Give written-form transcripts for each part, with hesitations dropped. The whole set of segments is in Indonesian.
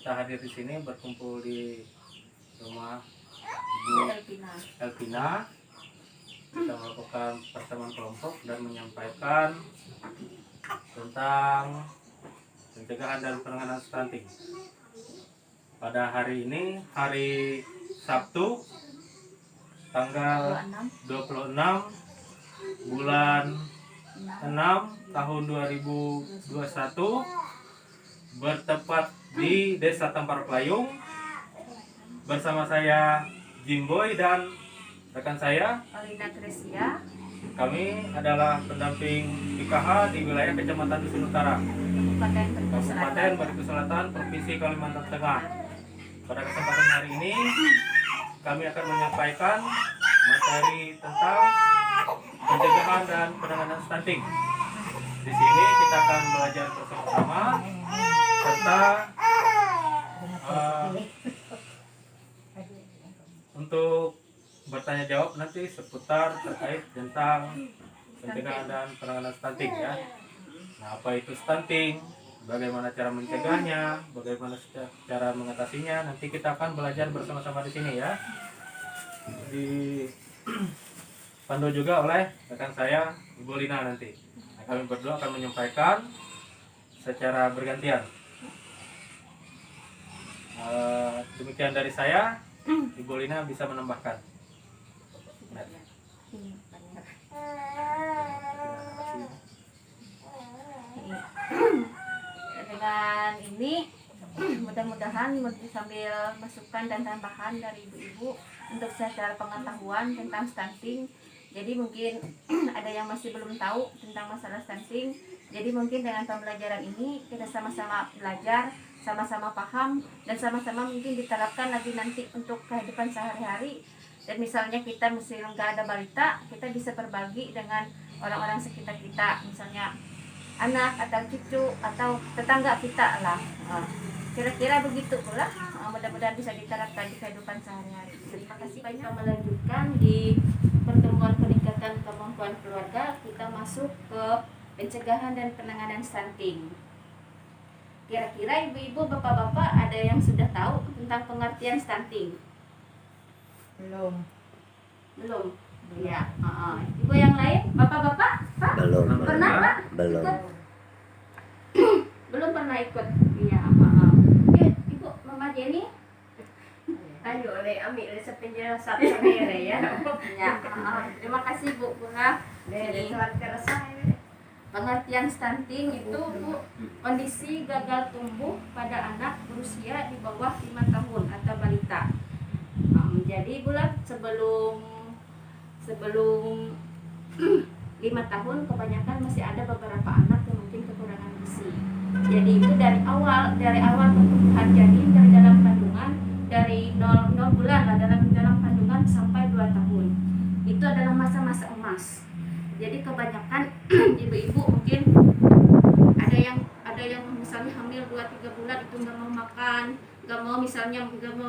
kita hadir di sini berkumpul di rumah Ibu Elvina. Kita melakukan pertemuan kelompok dan menyampaikan tentang pencegahan dan penanganan stunting. Pada hari ini, hari Sabtu, tanggal 26 bulan 6 tahun 2021, bertepat di Desa Tampar Playung. Bersama saya Jimboy dan rekan saya Alina Tresia. Kami adalah pendamping PKH di wilayah Kecamatan Dusun Utara, Kabupaten Bariku Selatan, Provinsi Kalimantan Tengah. Pada kesempatan hari ini kami akan menyampaikan materi tentang pencegahan dan penanganan stunting. Di sini kita akan belajar bersama-sama serta untuk bertanya jawab nanti seputar terkait tentang pencegahan dan penanganan stunting ya. Nah, apa itu stunting? Bagaimana cara mencegahnya? Bagaimana cara mengatasinya? Nanti kita akan belajar bersama-sama di sini ya. Dipandu juga oleh rekan saya Ibu Lina nanti. Nah, kami berdua akan menyampaikan secara bergantian. Demikian dari saya. Ibu Lina bisa menambahkan. Dengan ini mudah-mudahan sambil masukan dan tambahan dari ibu-ibu untuk secara pengetahuan tentang stunting. Jadi mungkin ada yang masih belum tahu tentang masalah stunting. Jadi mungkin dengan pembelajaran ini kita sama-sama belajar, sama-sama paham, dan sama-sama mungkin diterapkan lagi nanti untuk kehidupan sehari-hari. Dan misalnya kita mesti nggak ada balita, kita bisa berbagi dengan orang-orang sekitar kita, misalnya anak atau cucu atau tetangga kita lah. Kira-kira begitu pula. Mudah-mudahan bisa diterapkan di kehidupan sehari-hari. Terima kasih banyak. Kita melanjutkan di pertemuan peningkatan kemampuan keluarga. Kita masuk ke pencegahan dan penanganan stunting. Kira-kira ibu-ibu, bapak-bapak ada yang sudah tahu tentang pengertian stunting? Belum. Ya. Ibu yang lain, bapak-bapak, Pak? Belum. Pernah, Pak? Belum. Ikut? Belum pernah ikut. Iya. Ibu, Mama Jenny. Ayo, ambil resep penjelasan ya. Ya. Terima kasih Bu Bunga. Pengertian stunting itu Bu, kondisi gagal tumbuh pada anak berusia di bawah 5 tahun atau balita. Jadi bulan sebelum 5 tahun kebanyakan masih ada beberapa anak yang mungkin kekurangan gizi. Jadi itu dari awal pertumbuhan janin dari dalam kandungan, dari 0 bulan lah dalam kandungan sampai 2 tahun. Itu adalah masa-masa emas. Jadi kebanyakan ibu-ibu mungkin ada yang misalnya hamil 2-3 bulan itu nggak mau makan, nggak mau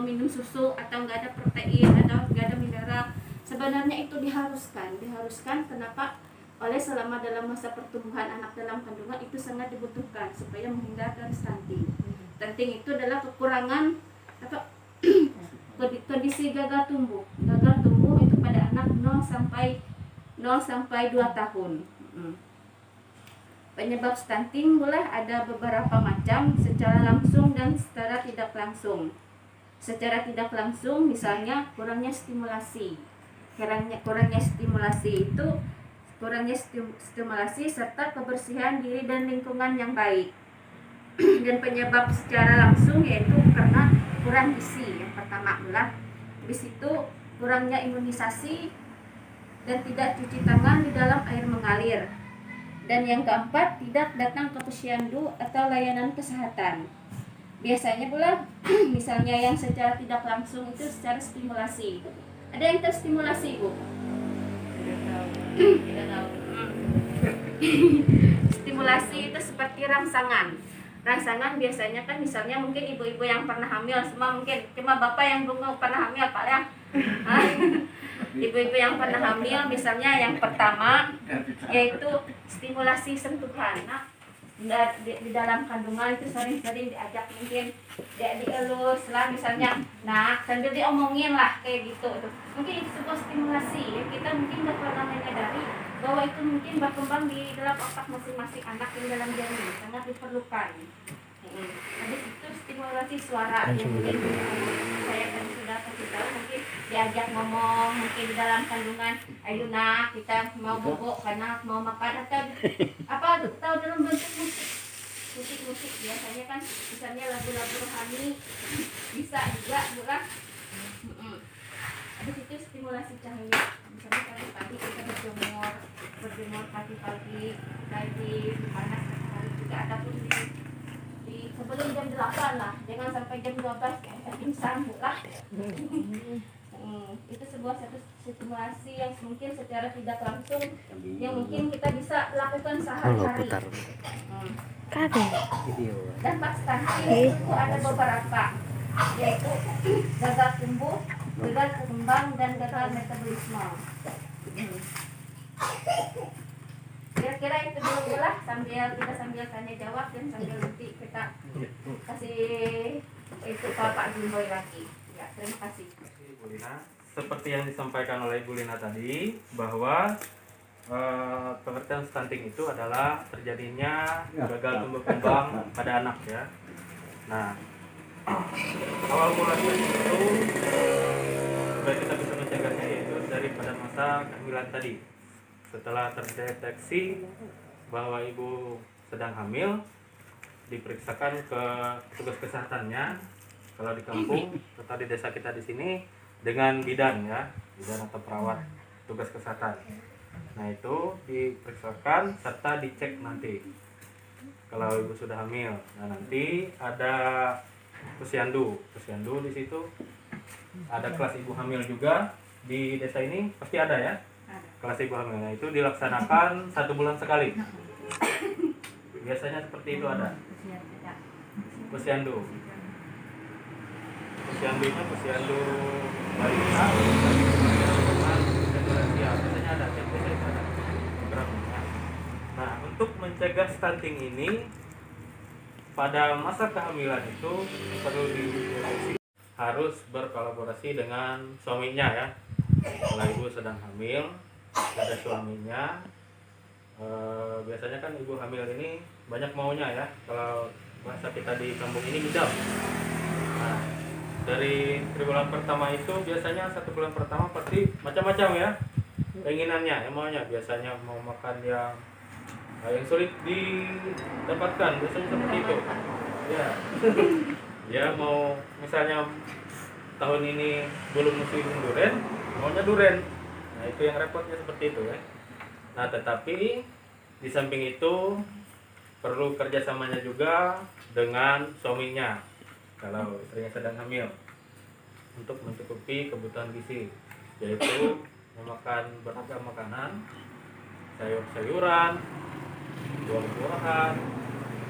minum susu, atau nggak ada protein atau nggak ada mineral. Sebenarnya itu diharuskan kenapa? Oleh selama dalam masa pertumbuhan anak dalam kandungan itu sangat dibutuhkan supaya menghindari stunting. Stunting itu adalah kekurangan atau kondisi gagal tumbuh itu pada anak 0 sampai 2 tahun. Penyebab stunting boleh ada beberapa macam, secara langsung dan secara tidak langsung. Secara tidak langsung misalnya kurangnya stimulasi serta kebersihan diri dan lingkungan yang baik. Dan penyebab secara langsung yaitu karena kurang gizi. Yang pertama adalah habis itu kurangnya imunisasi dan tidak cuci tangan di dalam air mengalir. Dan yang keempat, tidak datang ke posyandu atau layanan kesehatan. Biasanya pula misalnya yang secara tidak langsung itu secara stimulasi. Ada yang terstimulasi, Bu? Tidak tahu. Stimulasi itu seperti rangsangan. Rangsangan biasanya kan misalnya mungkin ibu-ibu yang pernah hamil semua mungkin, cuma bapak yang belum pernah hamil Pak ya. Ibu-ibu yang pernah hamil misalnya yang pertama yaitu stimulasi sentuhan. Nah, di dalam kandungan itu sering-sering diajak mungkin dielus lah misalnya, nah sambil diomongin lah kayak gitu tuh. Mungkin itu sebuah stimulasi ya, kita mungkin nggak pernah menyadari bahwa itu mungkin berkembang di dalam otak masing-masing anak yang dalam janin, sangat diperlukan. Habis itu stimulasi suara yang mungkin saya kan sudah kasih tahu, mungkin diajak ngomong mungkin di dalam kandungan, ayo nak kita mau bobo karena mau makan, atau apa atau dalam bentuk musik biasanya kan misalnya lagu-lagu rohani bisa juga bukan. Habis itu stimulasi cahaya, misalnya pagi-pagi kita berjemur pagi-pagi kayak di panas matahari juga ada pun di sebelum jam 8 lah, jangan sampai jam 12 kita pingsan lah. Itu sebuah satu stimulasi yang mungkin secara tidak langsung yang mungkin kita bisa lakukan sehari-hari. Dampak stunting itu ada beberapa, yaitu gagal tumbuh, gagal berkembang, dan gagal metabolisme. Kira-kira itu dulu lah, kita sambil tanya jawab dan sambil nanti kita kasih itu ke Pak Jumboy lagi. Ya, terima kasih. Bu Lina, seperti yang disampaikan oleh Bu Lina tadi, bahwa pengertian stunting itu adalah terjadinya gagal tumbuh kembang pada anak ya. Nah, awal mulanya itu supaya kita bisa mencegahnya yaitu daripada masa kehamilan tadi. Setelah terdeteksi bahwa ibu sedang hamil, diperiksakan ke petugas kesehatannya kalau di kampung atau di desa kita di sini dengan bidan ya, bidan atau perawat tugas kesehatan. Nah itu diperiksakan serta dicek nanti kalau ibu sudah hamil. Nah nanti ada posyandu di situ, ada kelas ibu hamil juga di desa ini pasti ada ya, kelas ibu hamil. Nah itu dilaksanakan 1 bulan sekali. Biasanya seperti itu ada posyandu. Posyandu balita, biasanya ada, beberapa. Nah, untuk mencegah stunting ini pada masa kehamilan itu perlu harus berkolaborasi dengan suaminya ya. Kalau ibu sedang hamil, ada suaminya. Biasanya kan ibu hamil ini banyak maunya ya. Kalau bahasa kita di kampung ini bidang. Nah, dari triwulan pertama itu biasanya 1 bulan pertama pasti macam-macam ya keinginannya, maunya. Biasanya mau makan yang sulit didapatkan, biasanya seperti itu ya. Ya mau misalnya tahun ini belum musim durian, maunya durian. Nah itu yang repotnya seperti itu ya. Nah tetapi di samping itu perlu kerjasamanya juga dengan suaminya kalau istrinya sedang hamil untuk mencukupi kebutuhan gizi, yaitu memakan beragam makanan, sayur-sayuran, buah-buahan,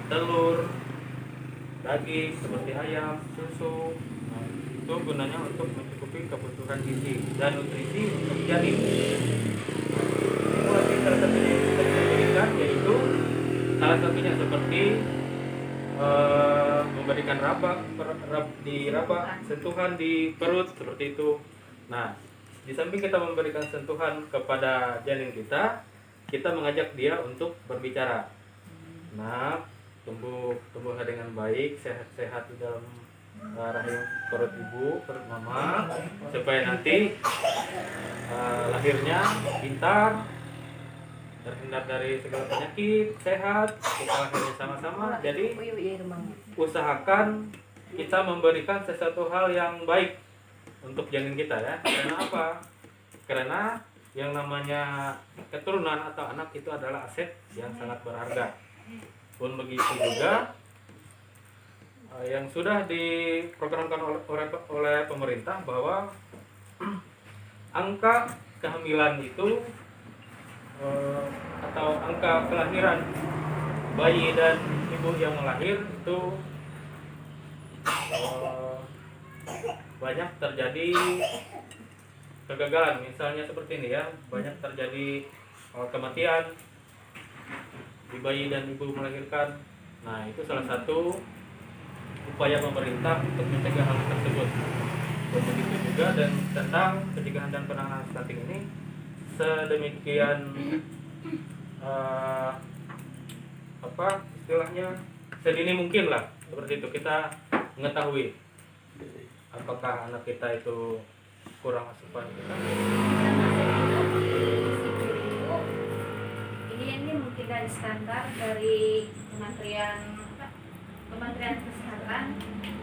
telur, daging seperti ayam, susu. Nah, itu gunanya untuk mencukupi kebutuhan gizi dan nutrisi untuk janin. Stimulasi salah satunya yang bisa diberikan yaitu salah satunya seperti memberikan sentuhan di perut seperti itu. Nah, di samping kita memberikan sentuhan kepada janin kita mengajak dia untuk berbicara. Nah, tumbuhlah dengan baik, sehat-sehat di dalam rahim perut ibu, perut mama, supaya nanti lahirnya pintar, terhindar dari segala penyakit, sehat, kita lahirnya sama-sama. Jadi usahakan kita memberikan sesuatu hal yang baik untuk janin kita ya. Karena apa? Karena yang namanya keturunan atau anak itu adalah aset yang sangat berharga. Pun begitu juga yang sudah diprogramkan oleh pemerintah bahwa angka kehamilan itu atau angka kelahiran bayi dan ibu yang melahir itu banyak terjadi kegagalan, misalnya seperti ini ya, banyak terjadi kematian bayi dan ibu melahirkan. Nah, itu salah satu upaya pemerintah untuk mencegah hal tersebut. Begitu juga dan tentang pencegahan dan penanganan stunting ini sedemikian apa istilahnya sedini mungkin lah, seperti itu kita mengetahui apakah anak kita itu kurang asupan kita. Ini mungkin dari standar dari Kementerian Kesehatan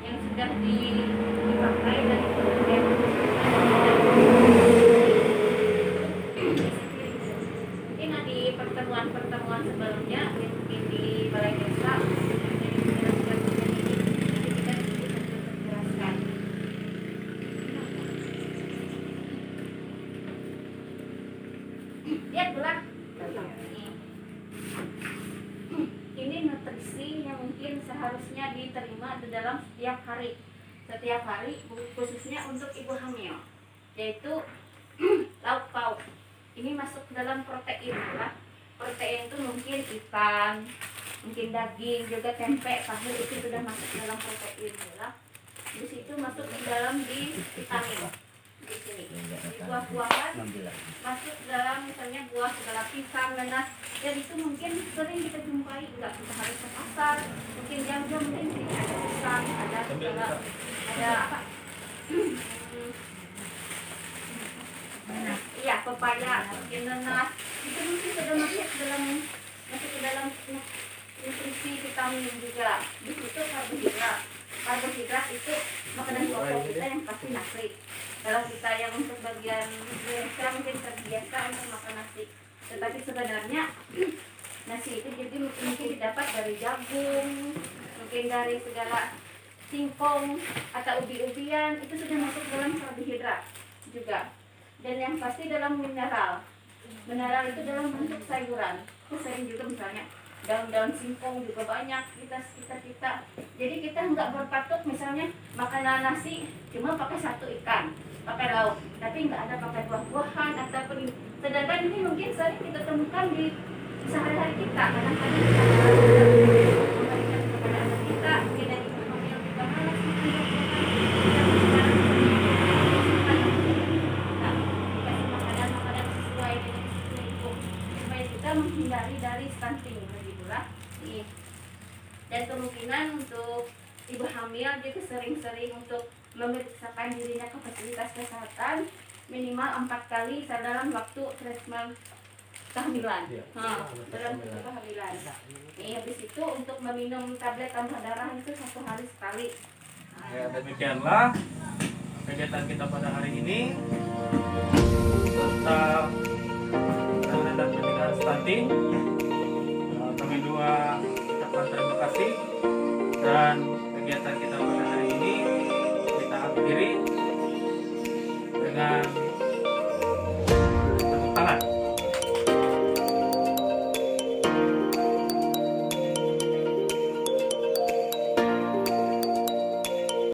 yang sudah dipakai dari Kementerian mungkin di pertemuan sebelumnya mungkin di Balai Desa lihat belah ini nutrisi yang mungkin seharusnya diterima di dalam setiap hari khususnya untuk ibu hamil, yaitu lauk pauk. Ini masuk dalam protein lah. Protein itu mungkin ikan, mungkin daging, juga tempe, tahu itu sudah masuk dalam protein lah. Di situ masuk di dalam di vitamin. Di sini di buah-buahan masuk dalam misalnya buah segala pisang, nanas, dan itu mungkin sering kita jumpai, nggak kita harus ke pasar, mungkin jam-jam mungkin sini ada pisang, ada segala, ada apa iya pepaya, mungkin nanas, itu mungkin sudah masuk ke dalam nutrisi vitamin juga. Di situ karbohidrat itu makanan pokok kita yang pasti nasi. Kalau kita yang untuk bagian kita mungkin terbiasa untuk makan nasi, tetapi sebenarnya nasi itu jadi mungkin didapat dari jagung, mungkin dari segala singkong atau ubi-ubian, itu sudah masuk dalam karbohidrat juga. Dan yang pasti dalam mineral itu dalam bentuk sayuran. Itu sering juga misalnya daun-daun singkong juga banyak kita. Jadi kita nggak berpatok misalnya makanan nasi cuma pakai satu ikan, pakai lauk, tapi nggak ada pakai buah-buahan ataupun ini. Sedangkan ini mungkin sering kita temukan di sehari-hari kita. Kadang-kadang kita memberikan kepada anak kita, mungkin dari hamil kita malas makan buah-buahan, dikasih makanan sesuai dengan itu supaya kita menghindari dari stunting, begitulah. Dan kemungkinan untuk ibu hamil juga sering-sering untuk memeriksakan dirinya ke fasilitas kesehatan minimal 4 kali dalam waktu treatment kehamilan. Dalam kehamilan. Habis itu untuk meminum tablet tambah darah itu 1 hari sekali. Ya, demikianlah kegiatan kita pada hari ini tentang penanganan dan pencegahan stunting. Kami dua ucapkan terima kasih